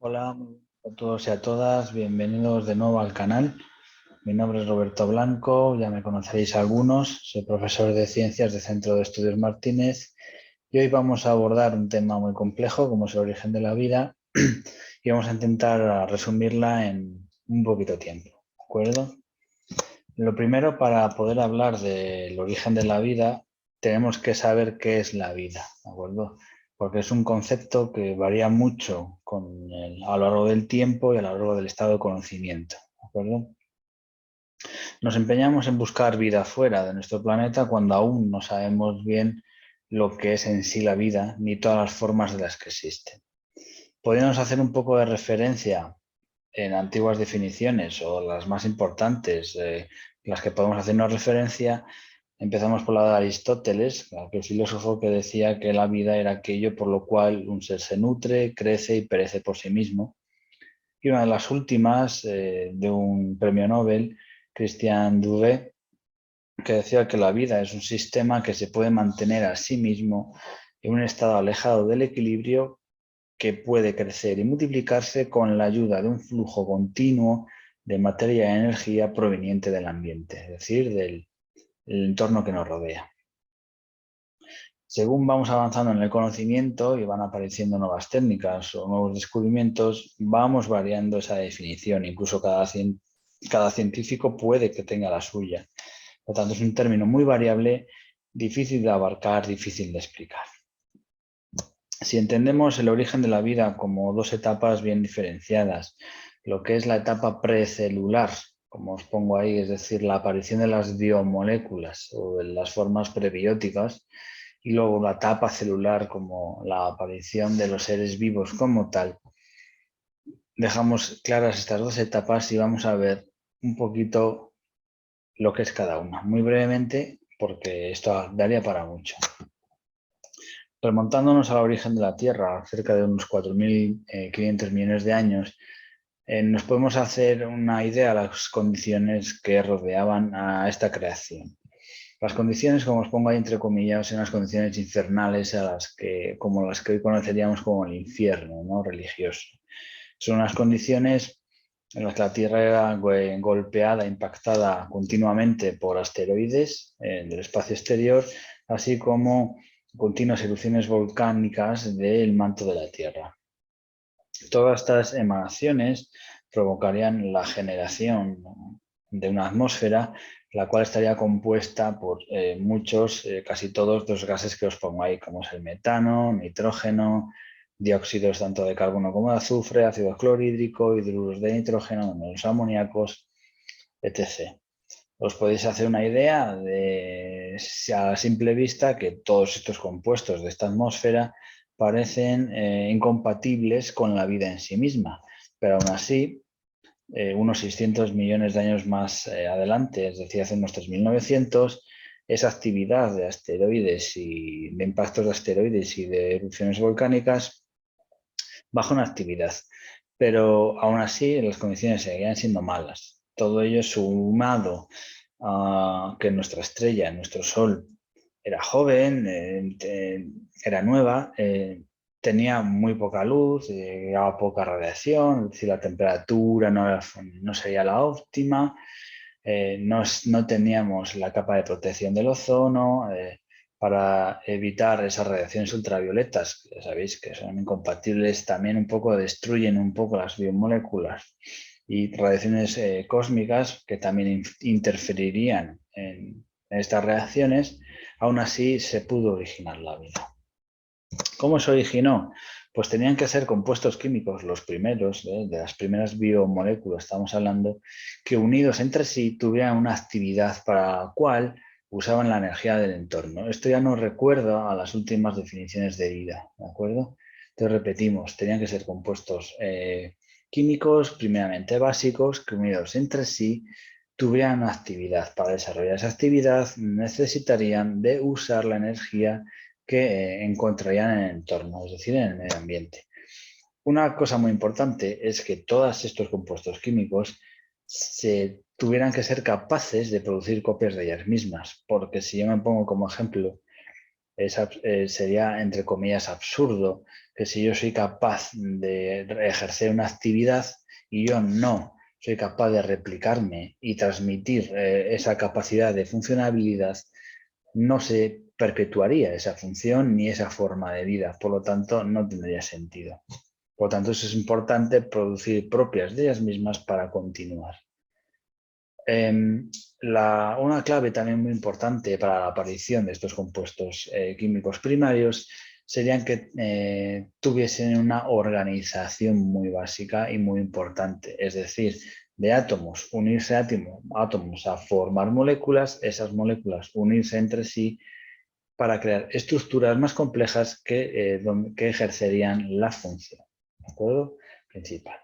Hola a todos y a todas, bienvenidos de nuevo al canal. Mi nombre es Roberto Blanco, ya me conoceréis algunos, soy profesor de Ciencias del Centro de Estudios Martínez y hoy vamos a abordar un tema muy complejo como es el origen de la vida y vamos a intentar resumirla en un poquito tiempo, ¿de acuerdo? Lo primero, para poder hablar del origen de la vida, tenemos que saber qué es la vida, ¿de acuerdo? Porque es un concepto que varía mucho a lo largo del tiempo y a lo largo del estado de conocimiento, ¿de acuerdo? Nos empeñamos en buscar vida fuera de nuestro planeta cuando aún no sabemos bien lo que es en sí la vida ni todas las formas de las que existen. Podríamos hacer un poco de referencia en antiguas definiciones o las más importantes, las que podemos hacer una referencia. Empezamos por la de Aristóteles, aquel filósofo que decía que la vida era aquello por lo cual un ser se nutre, crece y perece por sí mismo. Y una de las últimas, de un premio Nobel, Christian Duvet, que decía que la vida es un sistema que se puede mantener a sí mismo en un estado alejado del equilibrio, que puede crecer y multiplicarse con la ayuda de un flujo continuo de materia y energía proveniente del ambiente, es decir, del entorno que nos rodea. Según vamos avanzando en el conocimiento y van apareciendo nuevas técnicas o nuevos descubrimientos, vamos variando esa definición. Incluso cada científico puede que tenga la suya. Por tanto, es un término muy variable, difícil de abarcar, difícil de explicar. Si entendemos el origen de la vida como dos etapas bien diferenciadas, lo que es la etapa precelular, como os pongo ahí, es decir, la aparición de las biomoléculas o de las formas prebióticas, y luego la etapa celular como la aparición de los seres vivos como tal, dejamos claras estas dos etapas y vamos a ver un poquito lo que es cada una, muy brevemente, porque esto daría para mucho. Remontándonos al origen de la Tierra, cerca de unos 4.500 millones de años, nos podemos hacer una idea de las condiciones que rodeaban a esta creación. Las condiciones, como os pongo ahí entre comillas, son las condiciones infernales como las que hoy conoceríamos como el infierno, ¿no?, religioso. Son unas condiciones en las que la Tierra era golpeada, impactada continuamente por asteroides del espacio exterior, así como continuas erupciones volcánicas del manto de la Tierra. Todas estas emanaciones provocarían la generación de una atmósfera, la cual estaría compuesta por muchos, casi todos los gases que os pongo ahí, como es el metano, nitrógeno, dióxidos tanto de carbono como de azufre, ácido clorhídrico, hidruros de nitrógeno, los amoníacos, etc. Os podéis hacer una idea de, a simple vista, que todos estos compuestos de esta atmósfera parecen incompatibles con la vida en sí misma, pero aún así, unos 600 millones de años más adelante, es decir, hace unos 3.900, esa actividad de asteroides y de impactos de asteroides y de erupciones volcánicas baja una actividad, pero aún así las condiciones seguían siendo malas. Todo ello sumado a que nuestra estrella, nuestro Sol, era joven, era nueva, tenía muy poca luz, llegaba poca radiación, es decir, la temperatura no sería la óptima, no teníamos la capa de protección del ozono, para evitar esas radiaciones ultravioletas, que ya sabéis que son incompatibles, también un poco destruyen un poco las biomoléculas, y radiaciones cósmicas que también interferirían en estas reacciones. Aún así se pudo originar la vida. ¿Cómo se originó? Pues tenían que ser compuestos químicos, los primeros, de las primeras biomoléculas, estamos hablando, que unidos entre sí tuvieran una actividad para la cual usaban la energía del entorno. Esto ya nos recuerda a las últimas definiciones de vida, ¿de acuerdo? Entonces repetimos, tenían que ser compuestos químicos, primeramente básicos, que unidos entre sí tuvieran una actividad. Para desarrollar esa actividad necesitarían de usar la energía que encontrarían en el entorno, es decir, en el medio ambiente. Una cosa muy importante es que todos estos compuestos químicos se tuvieran que ser capaces de producir copias de ellas mismas, porque si yo me pongo como ejemplo sería, entre comillas, absurdo que si yo soy capaz de ejercer una actividad y yo no soy capaz de replicarme y transmitir esa capacidad de funcionabilidad, no se perpetuaría esa función ni esa forma de vida. Por lo tanto, no tendría sentido. Por lo tanto, es importante producir propias de ellas mismas para continuar. Una clave también muy importante para la aparición de estos compuestos químicos primarios serían que tuviesen una organización muy básica y muy importante, es decir, de átomos unirse átomos a formar moléculas, esas moléculas unirse entre sí para crear estructuras más complejas que ejercerían la función, ¿de acuerdo? Principal.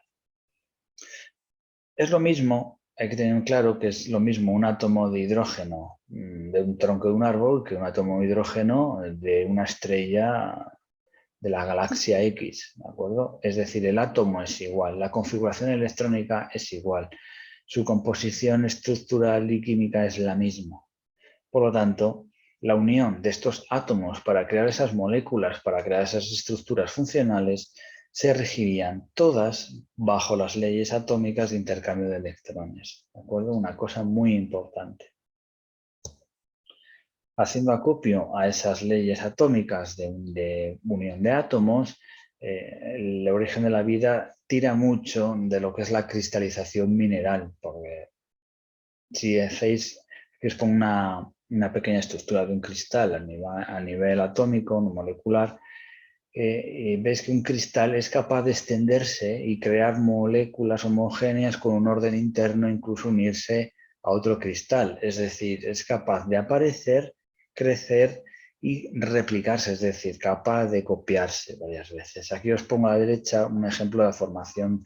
Es lo mismo, hay que tener claro que es lo mismo un átomo de hidrógeno de un tronco de un árbol que un átomo de hidrógeno de una estrella de la galaxia X, ¿de acuerdo? Es decir, el átomo es igual, la configuración electrónica es igual, su composición estructural y química es la misma. Por lo tanto, la unión de estos átomos para crear esas moléculas, para crear esas estructuras funcionales, se regirían todas bajo las leyes atómicas de intercambio de electrones. ¿De acuerdo? Una cosa muy importante. Haciendo acopio a esas leyes atómicas de unión de átomos, el origen de la vida tira mucho de lo que es la cristalización mineral, porque si hacéis, que es como una pequeña estructura de un cristal a nivel atómico, molecular, veis que un cristal es capaz de extenderse y crear moléculas homogéneas con un orden interno, incluso unirse a otro cristal. Es decir, es capaz de aparecer, crecer y replicarse, es decir, capaz de copiarse varias veces. Aquí os pongo a la derecha un ejemplo de la formación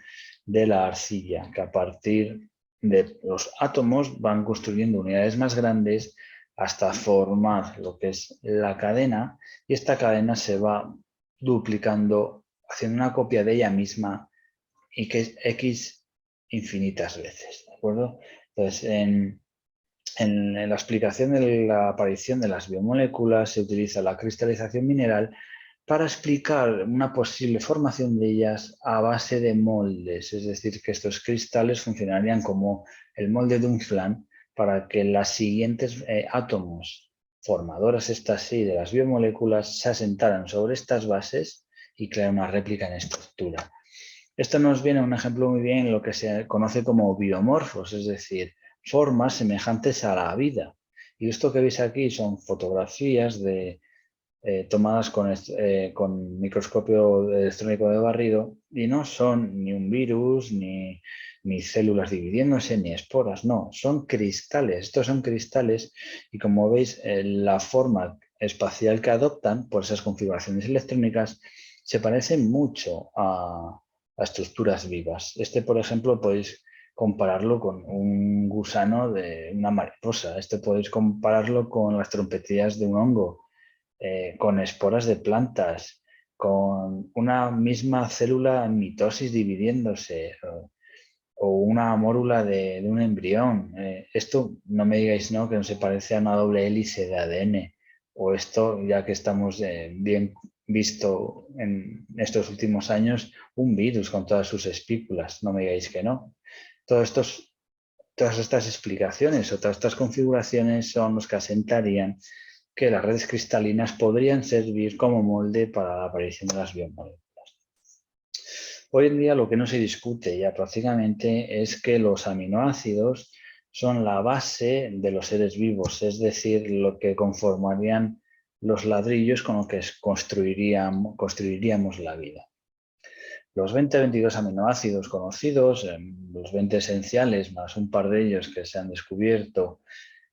de la arcilla, que a partir de los átomos van construyendo unidades más grandes hasta formar lo que es la cadena, y esta cadena se va duplicando, haciendo una copia de ella misma y que es X infinitas veces, ¿de acuerdo? Entonces, en la explicación de la aparición de las biomoléculas se utiliza la cristalización mineral para explicar una posible formación de ellas a base de moldes, es decir, que estos cristales funcionarían como el molde de un flan para que los siguientes átomos formadores estas sí de las biomoléculas se asentaran sobre estas bases y crearan una réplica en estructura. Esto nos viene un ejemplo muy bien en lo que se conoce como biomorfos, es decir, formas semejantes a la vida. Y esto que veis aquí son fotografías tomadas con microscopio electrónico de barrido y no son ni un virus, ni células dividiéndose, ni esporas, no, son cristales. Estos son cristales y como veis la forma espacial que adoptan por esas configuraciones electrónicas se parecen mucho a estructuras vivas. Por ejemplo, podéis compararlo con un gusano de una mariposa. Podéis compararlo con las trompetillas de un hongo. Con esporas de plantas, con una misma célula en mitosis dividiéndose o una mórula de un embrión. Esto no me digáis no, que no se parece a una doble hélice de ADN. O esto, ya que estamos bien visto en estos últimos años, un virus con todas sus espículas. No me digáis que no. Todas estas explicaciones o todas estas configuraciones son los que asentarían que las redes cristalinas podrían servir como molde para la aparición de las biomoléculas. Hoy en día lo que no se discute ya prácticamente es que los aminoácidos son la base de los seres vivos, es decir, lo que conformarían los ladrillos con los que construiríamos la vida. Los 20-22 aminoácidos conocidos, los 20 esenciales, más un par de ellos que se han descubierto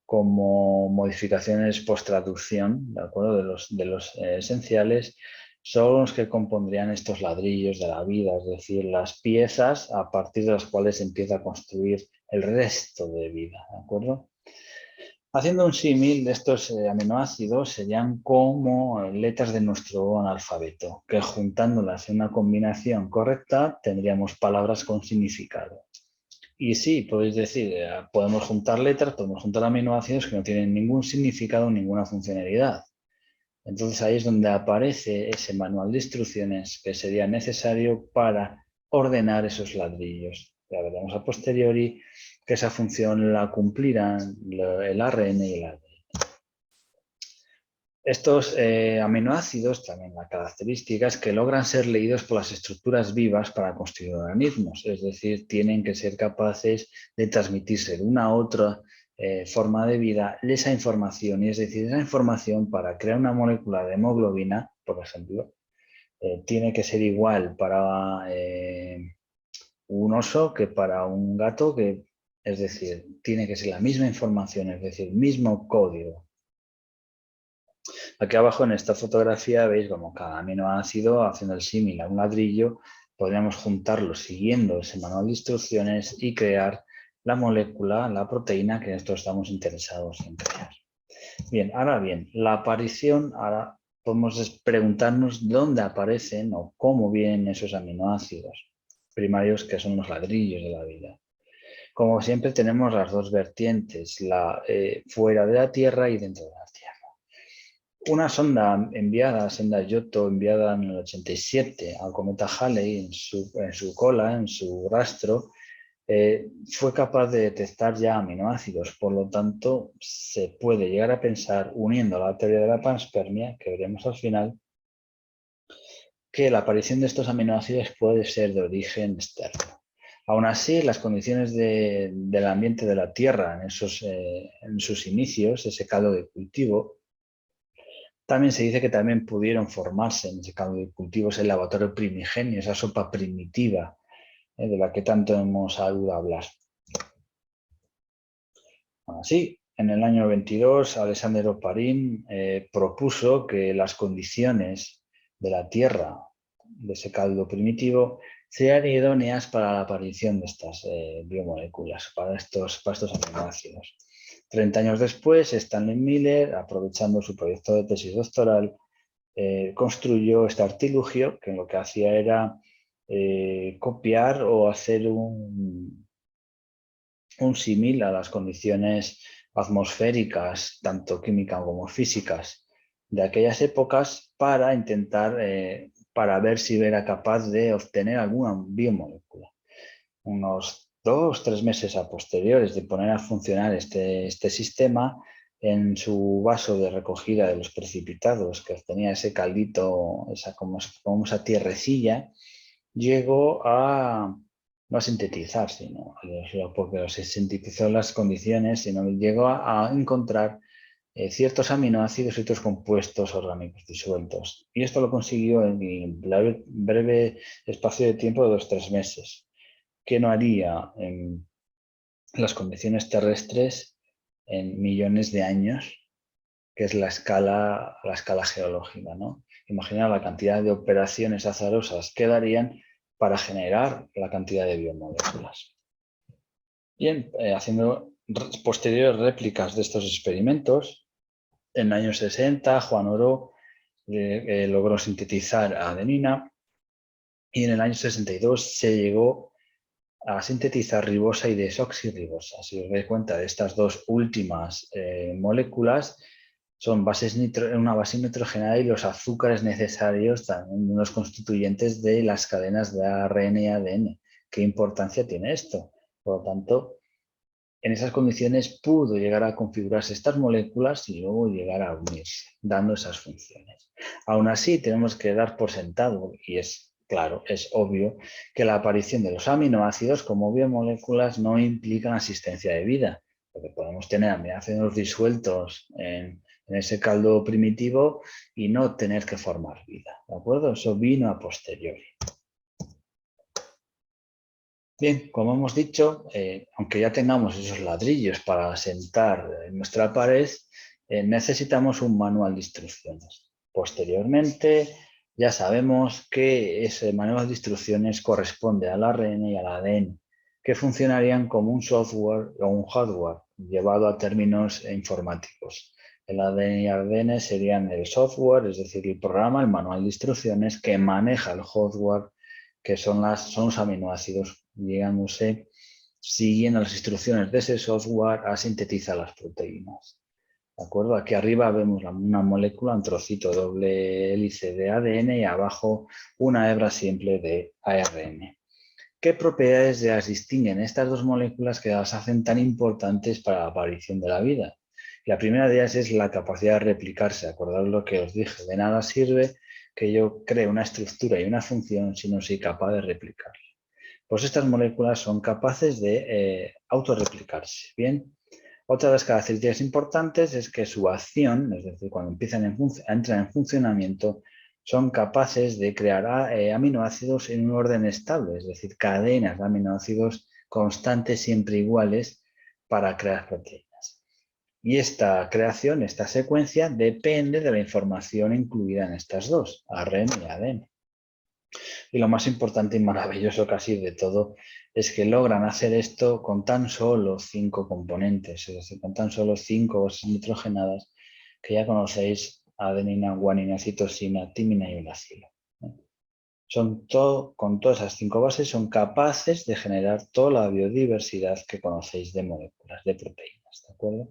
como modificaciones post-traducción, ¿de acuerdo? De los esenciales, son los que compondrían estos ladrillos de la vida, es decir, las piezas a partir de las cuales se empieza a construir el resto de vida, ¿de acuerdo? Haciendo un símil de estos aminoácidos serían como letras de nuestro alfabeto, que juntándolas en una combinación correcta tendríamos palabras con significado. Y sí, podéis decir, podemos juntar letras, podemos juntar aminoácidos que no tienen ningún significado, ninguna funcionalidad. Entonces ahí es donde aparece ese manual de instrucciones que sería necesario para ordenar esos ladrillos. Ya veremos a posteriori que esa función la cumplirán el ARN y el ADN. Estos aminoácidos, también la característica es que logran ser leídos por las estructuras vivas para construir organismos, es decir, tienen que ser capaces de transmitirse de una a otra forma de vida esa información, y es decir, esa información para crear una molécula de hemoglobina, por ejemplo, tiene que ser igual para un oso que para un gato, es decir, tiene que ser la misma información, es decir, mismo código. Aquí abajo en esta fotografía veis como cada aminoácido, haciendo el símil a un ladrillo, podríamos juntarlo siguiendo ese manual de instrucciones y crear la molécula, la proteína que nosotros estamos interesados en crear. Bien, ahora bien, la aparición, ahora podemos preguntarnos dónde aparecen o cómo vienen esos aminoácidos primarios que son los ladrillos de la vida. Como siempre tenemos las dos vertientes, fuera de la Tierra y dentro de la Tierra. Una sonda sonda Giotto, enviada en el 87 al cometa Halley en su cola, en su rastro, fue capaz de detectar ya aminoácidos. Por lo tanto, se puede llegar a pensar, uniendo la teoría de la panspermia, que veremos al final, que la aparición de estos aminoácidos puede ser de origen externo. Aún así, las condiciones del ambiente de la Tierra en sus inicios, ese caldo de cultivo, también se dice que también pudieron formarse en ese caldo de cultivos el laboratorio primigenio, esa sopa primitiva de la que tanto hemos oído hablar. Así, en el año 22, Alexander Oparin propuso que las condiciones de la Tierra, de ese caldo primitivo, sean idóneas para la aparición de estas biomoléculas, para estos aminoácidos. 30 años después, Stanley Miller, aprovechando su proyecto de tesis doctoral, construyó este artilugio que lo que hacía era copiar o hacer un símil a las condiciones atmosféricas, tanto químicas como físicas, de aquellas épocas para intentar, para ver si era capaz de obtener alguna biomolécula. Unos 2 o 3 meses a posteriores de poner a funcionar este sistema, en su vaso de recogida de los precipitados, que tenía ese caldito, como esa tierrecilla, llegó no a sintetizar, porque se sintetizó las condiciones, sino llegó a encontrar ciertos aminoácidos y otros compuestos orgánicos disueltos. Y esto lo consiguió en un breve espacio de tiempo de 2 o 3 meses, que no haría en las condiciones terrestres en millones de años, que es la escala geológica, ¿no? Imagina la cantidad de operaciones azarosas que darían para generar la cantidad de biomoléculas. Bien, haciendo posteriores réplicas de estos experimentos, en los años 60, Juan Oro logró sintetizar adenina, y en el año 62 se llegó a sintetizar ribosa y desoxirribosa. Si os dais cuenta de estas dos últimas moléculas, son una base nitrogenada y los azúcares necesarios, también unos constituyentes de las cadenas de ARN y ADN. ¿Qué importancia tiene esto? Por lo tanto, en esas condiciones pudo llegar a configurarse estas moléculas y luego llegar a unirse, dando esas funciones. Aún así, tenemos que dar por sentado, y es claro, es obvio, que la aparición de los aminoácidos como biomoléculas no implica la existencia de vida, porque podemos tener aminoácidos disueltos en ese caldo primitivo y no tener que formar vida, ¿de acuerdo? Eso vino a posteriori. Bien, como hemos dicho, aunque ya tengamos esos ladrillos para asentar en nuestra pared, necesitamos un manual de instrucciones. Posteriormente, ya sabemos que ese manual de instrucciones corresponde al ARN y al ADN, que funcionarían como un software o un hardware, llevado a términos informáticos. El ADN y el ADN serían el software, es decir, el programa, el manual de instrucciones que maneja el hardware, que son los aminoácidos, llegándose, siguiendo las instrucciones de ese software, a sintetizar las proteínas. ¿De acuerdo? Aquí arriba vemos una molécula, un trocito doble hélice de ADN y abajo una hebra simple de ARN. ¿Qué propiedades las distinguen estas dos moléculas que las hacen tan importantes para la aparición de la vida? La primera de ellas es la capacidad de replicarse. Acordad lo que os dije, de nada sirve que yo cree una estructura y una función si no soy capaz de replicarla. Pues estas moléculas son capaces de autorreplicarse. Bien, otra de las características importantes es que su acción, es decir, cuando entran en funcionamiento, son capaces de crear aminoácidos en un orden estable, es decir, cadenas de aminoácidos constantes, siempre iguales, para crear proteínas. Y esta creación, esta secuencia, depende de la información incluida en estas dos, ARN y ADN. Y lo más importante y maravilloso casi de todo es que logran hacer esto con tan solo 5 componentes, es decir, con tan solo 5 bases nitrogenadas que ya conocéis: adenina, guanina, citosina, timina y uracilo. Con todas esas 5 bases son capaces de generar toda la biodiversidad que conocéis de moléculas, de proteínas, ¿de acuerdo?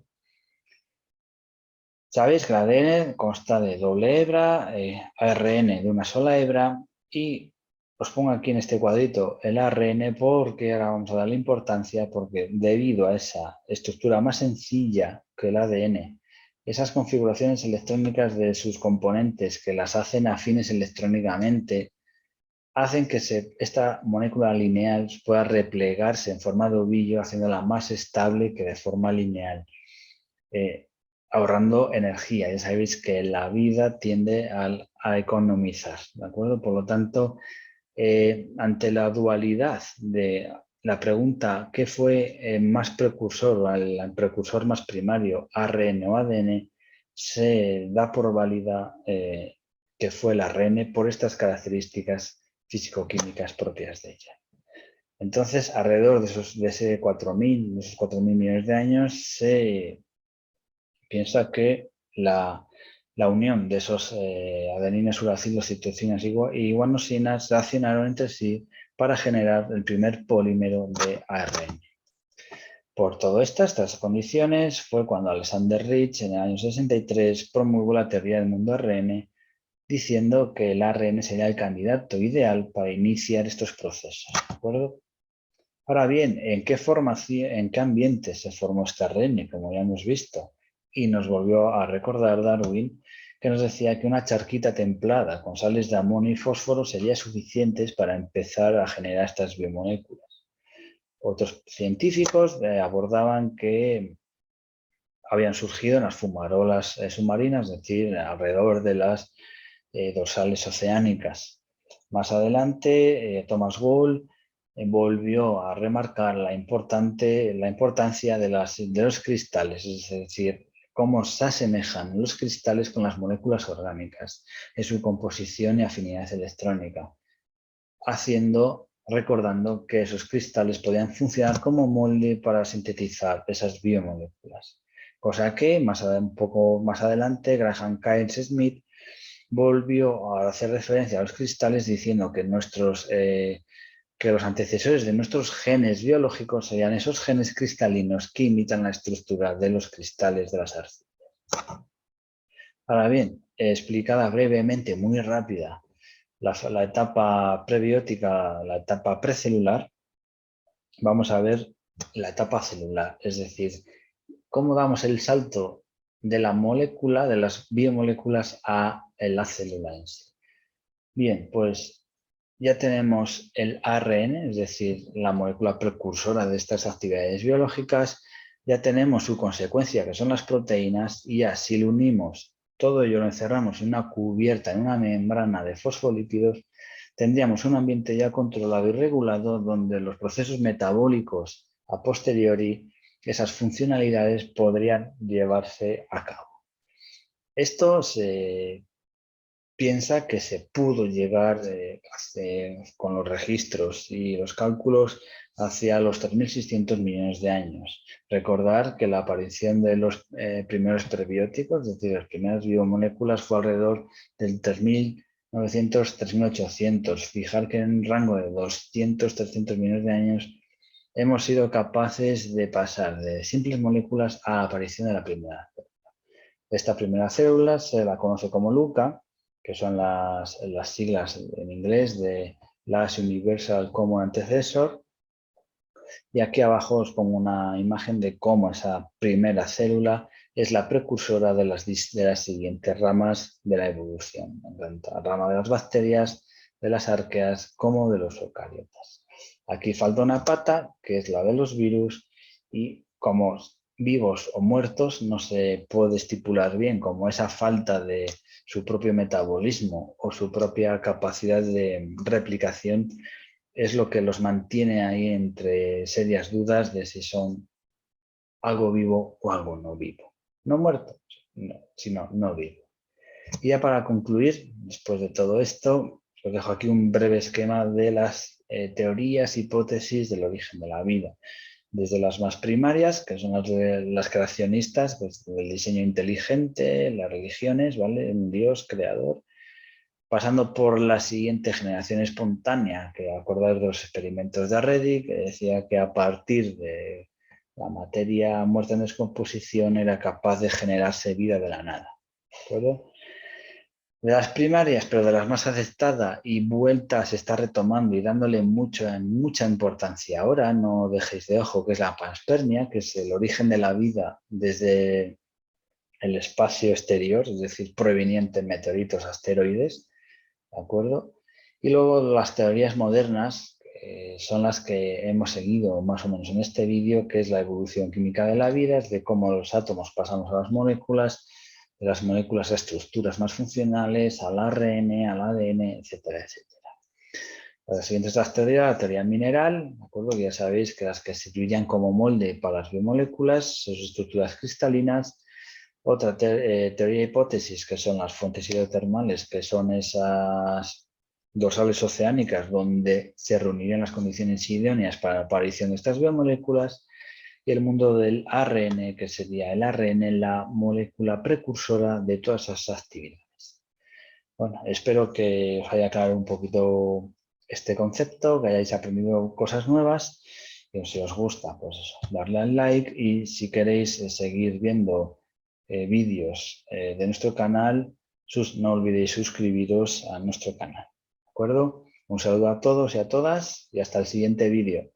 Sabéis que el ADN consta de doble hebra, ARN de una sola hebra, y os pongo aquí en este cuadrito el ARN porque ahora vamos a darle importancia, porque debido a esa estructura más sencilla que el ADN, esas configuraciones electrónicas de sus componentes que las hacen afines electrónicamente, hacen que esta molécula lineal pueda replegarse en forma de ovillo, haciéndola más estable que de forma lineal. Ahorrando energía. Ya sabéis que la vida tiende a economizar, ¿de acuerdo? Por lo tanto, ante la dualidad de la pregunta ¿qué fue más precursor, el precursor más primario, ARN o ADN? Se da por válida que fue el ARN por estas características físico-químicas propias de ella. Entonces, alrededor de esos 4.000 millones de años, se piensa que la unión de esos adenines, uracilos, citocinas y guanosinas reaccionaron entre sí para generar el primer polímero de ARN. Por todas estas condiciones fue cuando Alexander Rich, en el año 63, promulgó la teoría del mundo ARN, diciendo que el ARN sería el candidato ideal para iniciar estos procesos. ¿De acuerdo? Ahora bien, ¿en qué ambiente se formó este ARN? Como ya hemos visto. Y nos volvió a recordar Darwin, que nos decía que una charquita templada con sales de amonio y fósforo sería suficientes para empezar a generar estas biomoléculas. Otros científicos abordaban que habían surgido en las fumarolas submarinas, es decir, alrededor de las dorsales oceánicas. Más adelante, Thomas Gould volvió a remarcar la importancia de los cristales, es decir, cómo se asemejan los cristales con las moléculas orgánicas en su composición y afinidad electrónica, recordando que esos cristales podían funcionar como molde para sintetizar esas biomoléculas. Cosa que un poco más adelante Graham Kyles Smith volvió a hacer referencia a los cristales diciendo que los antecesores de nuestros genes biológicos serían esos genes cristalinos que imitan la estructura de los cristales de las arcillas. Ahora bien, explicada brevemente, muy rápida, la etapa prebiótica, la etapa precelular, vamos a ver la etapa celular, es decir, cómo damos el salto de la molécula, de las biomoléculas a la célula en sí. Bien, pues ya tenemos el ARN, es decir, la molécula precursora de estas actividades biológicas, ya tenemos su consecuencia, que son las proteínas, y así lo unimos, todo ello lo encerramos en una cubierta, en una membrana de fosfolípidos, tendríamos un ambiente ya controlado y regulado donde los procesos metabólicos a posteriori, esas funcionalidades podrían llevarse a cabo. Esto se piensa que se pudo llegar con los registros y los cálculos hacia los 3.600 millones de años. Recordar que la aparición de los primeros prebióticos, es decir, las primeras biomoléculas, fue alrededor del 3.900, 3.800. Fijar que en un rango de 200, 300 millones de años hemos sido capaces de pasar de simples moléculas a la aparición de la primera. Esta primera célula se la conoce como LUCA, que son las siglas en inglés de Last Universal Common Antecessor. Y aquí abajo os pongo una imagen de cómo esa primera célula es la precursora de las siguientes ramas de la evolución, tanto la rama de las bacterias, de las arqueas, como de los eucariotas. Aquí falta una pata, que es la de los virus, y como vivos o muertos no se puede estipular bien como esa falta de su propio metabolismo o su propia capacidad de replicación es lo que los mantiene ahí entre serias dudas de si son algo vivo o algo no vivo. No muerto, no, sino no vivo. Y ya para concluir, después de todo esto, os dejo aquí un breve esquema de las teorías, hipótesis del origen de la vida. Desde las más primarias, que son las creacionistas, pues, el diseño inteligente, las religiones, ¿vale? Un Dios creador, pasando por la siguiente generación espontánea, que acordáis de los experimentos de Reddy, que decía que a partir de la materia muerta en descomposición era capaz de generarse vida de la nada. ¿De acuerdo? De las primarias, pero de las más aceptadas y vueltas se está retomando y dándole mucha importancia ahora, no dejéis de ojo, que es la panspermia, que es el origen de la vida desde el espacio exterior, es decir, proveniente de meteoritos, asteroides, ¿de acuerdo? Y luego las teorías modernas son las que hemos seguido más o menos en este vídeo, que es la evolución química de la vida, es de cómo los átomos pasamos a las moléculas, de las moléculas a estructuras más funcionales, al ARN, al ADN, etcétera, etcétera. La siguiente es la teoría mineral, ¿de acuerdo? Ya sabéis que las que sirvían como molde para las biomoléculas, sus estructuras cristalinas. Otra teoría hipótesis, que son las fuentes hidrotermales, que son esas dorsales oceánicas donde se reunirían las condiciones idóneas para la aparición de estas biomoléculas, y el mundo del ARN, que sería el ARN, la molécula precursora de todas esas actividades. Bueno, espero que os haya aclarado un poquito este concepto, que hayáis aprendido cosas nuevas, y si os gusta, pues eso, darle al like, y si queréis seguir viendo vídeos de nuestro canal, no olvidéis suscribiros a nuestro canal. ¿De acuerdo? Un saludo a todos y a todas y hasta el siguiente vídeo.